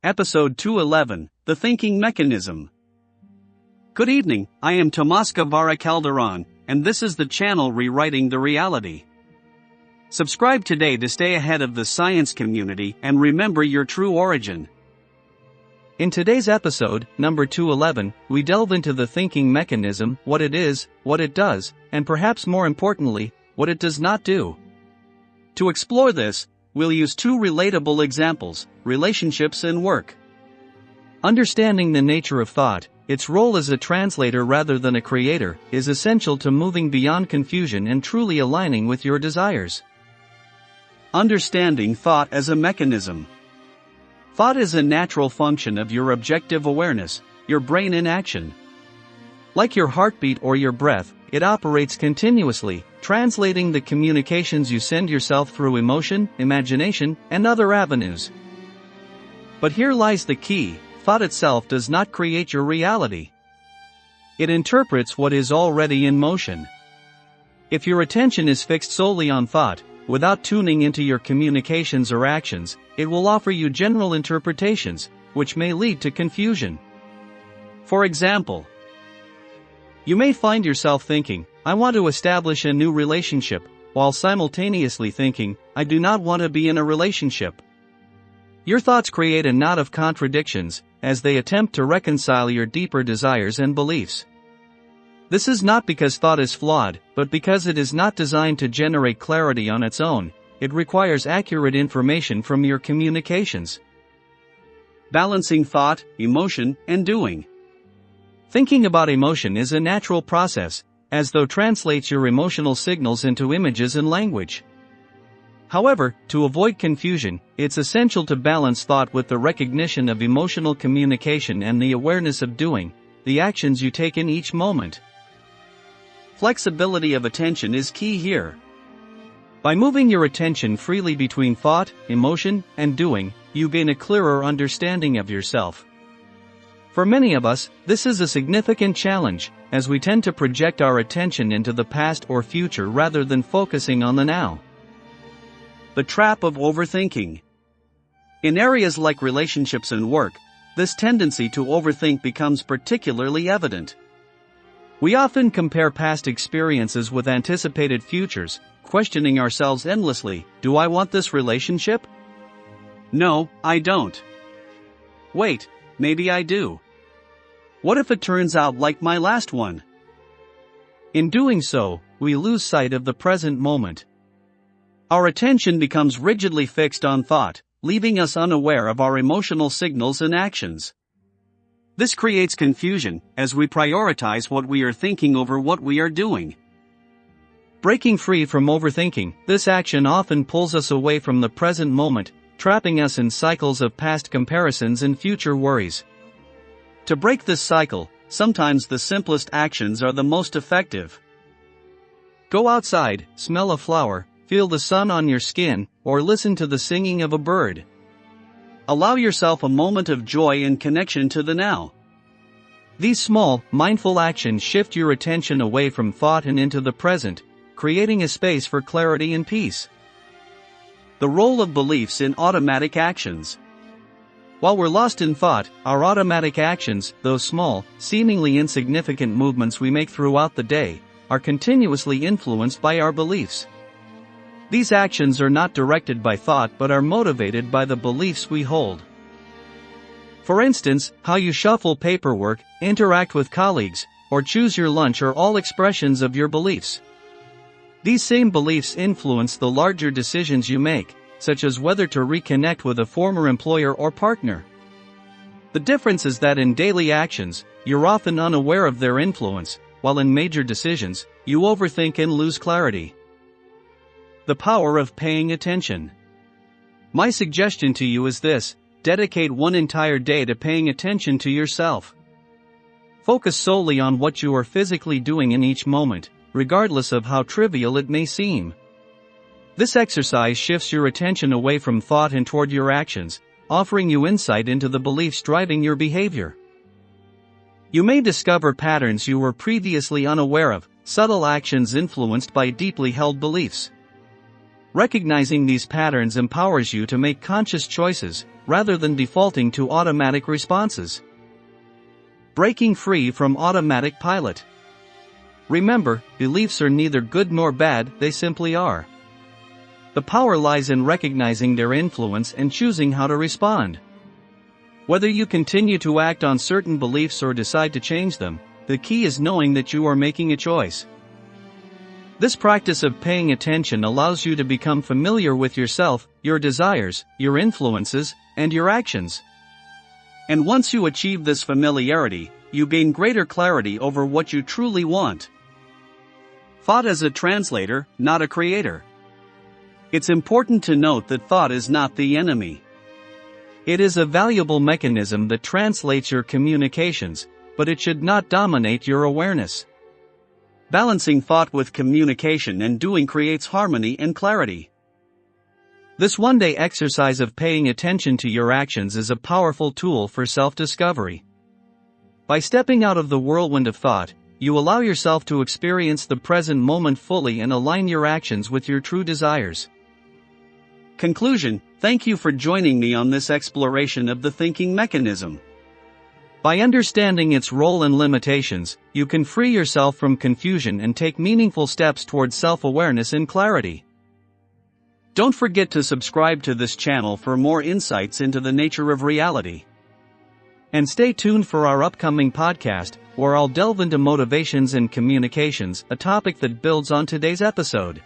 Episode 211, The Thinking Mechanism. Good evening, I am Tomas Guevara Calderon, and this is the channel Rewriting the Reality. Subscribe today to stay ahead of the science community and remember your true origin. In today's episode, number 211, we delve into the thinking mechanism, what it is, what it does, and perhaps more importantly, what it does not do. To explore this, we'll use two relatable examples, relationships and work. Understanding the nature of thought, its role as a translator rather than a creator, is essential to moving beyond confusion and truly aligning with your desires. Understanding thought as a mechanism. Thought is a natural function of your objective awareness, your brain in action. Like your heartbeat or your breath, it operates continuously, translating the communications you send yourself through emotion, imagination, and other avenues. But here lies the key: thought itself does not create your reality. It interprets what is already in motion. If your attention is fixed solely on thought, without tuning into your communications or actions, it will offer you general interpretations, which may lead to confusion. For example, you may find yourself thinking, I want to establish a new relationship, while simultaneously thinking, I do not want to be in a relationship. Your thoughts create a knot of contradictions, as they attempt to reconcile your deeper desires and beliefs. This is not because thought is flawed, but because it is not designed to generate clarity on its own. It requires accurate information from your communications. Balancing thought, emotion, and doing. Thinking about emotion is a natural process, as though translates your emotional signals into images and language. However, to avoid confusion, it's essential to balance thought with the recognition of emotional communication and the awareness of doing, the actions you take in each moment. Flexibility of attention is key here. By moving your attention freely between thought, emotion, and doing, you gain a clearer understanding of yourself. For many of us, this is a significant challenge, as we tend to project our attention into the past or future rather than focusing on the now. The trap of overthinking. In areas like relationships and work, this tendency to overthink becomes particularly evident. We often compare past experiences with anticipated futures, questioning ourselves endlessly, do I want this relationship? No, I don't. Wait, maybe I do. What if it turns out like my last one? In doing so, we lose sight of the present moment. Our attention becomes rigidly fixed on thought, leaving us unaware of our emotional signals and actions. This creates confusion, as we prioritize what we are thinking over what we are doing. Breaking free from overthinking, this action often pulls us away from the present moment, trapping us in cycles of past comparisons and future worries. To break this cycle, sometimes the simplest actions are the most effective. Go outside, smell a flower, feel the sun on your skin, or listen to the singing of a bird. Allow yourself a moment of joy and connection to the now. These small, mindful actions shift your attention away from thought and into the present, creating a space for clarity and peace. The role of beliefs in automatic actions. While we're lost in thought, our automatic actions, those small, seemingly insignificant movements we make throughout the day, are continuously influenced by our beliefs. These actions are not directed by thought but are motivated by the beliefs we hold. For instance, how you shuffle paperwork, interact with colleagues, or choose your lunch are all expressions of your beliefs. These same beliefs influence the larger decisions you make, such as whether to reconnect with a former employer or partner. The difference is that in daily actions, you're often unaware of their influence, while in major decisions, you overthink and lose clarity. The power of paying attention. My suggestion to you is this: dedicate one entire day to paying attention to yourself. Focus solely on what you are physically doing in each moment, regardless of how trivial it may seem. This exercise shifts your attention away from thought and toward your actions, offering you insight into the beliefs driving your behavior. You may discover patterns you were previously unaware of, subtle actions influenced by deeply held beliefs. Recognizing these patterns empowers you to make conscious choices, rather than defaulting to automatic responses. Breaking free from automatic pilot. Remember, beliefs are neither good nor bad, they simply are. The power lies in recognizing their influence and choosing how to respond. Whether you continue to act on certain beliefs or decide to change them, the key is knowing that you are making a choice. This practice of paying attention allows you to become familiar with yourself, your desires, your influences, and your actions. And once you achieve this familiarity, you gain greater clarity over what you truly want. Thought as a translator, not a creator. It's important to note that thought is not the enemy. It is a valuable mechanism that translates your communications, but it should not dominate your awareness. Balancing thought with communication and doing creates harmony and clarity. This one-day exercise of paying attention to your actions is a powerful tool for self-discovery. By stepping out of the whirlwind of thought, you allow yourself to experience the present moment fully and align your actions with your true desires. Conclusion: thank you for joining me on this exploration of the thinking mechanism. By understanding its role and limitations, you can free yourself from confusion and take meaningful steps towards self-awareness and clarity. Don't forget to subscribe to this channel for more insights into the nature of reality. And stay tuned for our upcoming podcast, where I'll delve into motivations and communications, a topic that builds on today's episode.